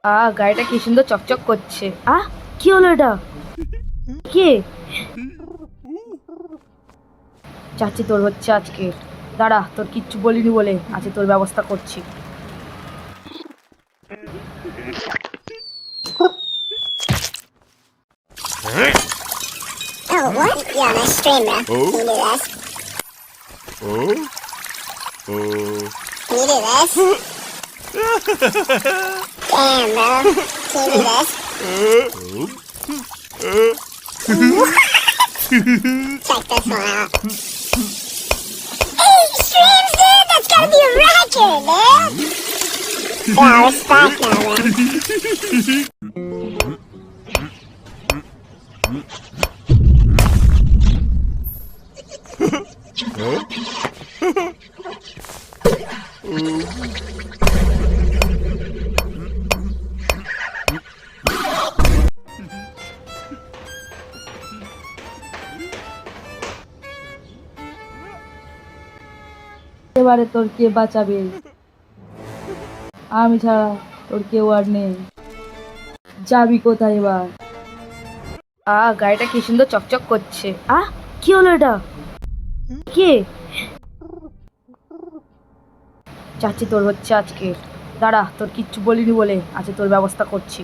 গাড়িটা কি সুন্দর চকচক করছে। কি হলো এটা? কে? চাচ্ছি তোর হচ্ছে আজকে। দাঁড়া, তোর কিচ্ছু বলিনি বলে আজকে তোর ব্যবস্থা করছি। Oh, what? You're on a stream, bro. Can you do this? Can you do this? Damn, bro. Can you do this? Check this one out. 8 streams, dude! That's gotta be a record, dude! Yeah, respect now, man. এবারে তোর কে বাঁচাবে? আমি ছাড়া তোর কেউ আর নেই। যাবি কোথায় এবার? গাড়িটা কি সুন্দর চকচক করছে। কি হলো এটা? কে? চাচ্ছি তোর হচ্ছে আজকে। দাঁড়া, তোর কিচ্ছু বলিনি বলে আজকে তোর ব্যবস্থা করছি।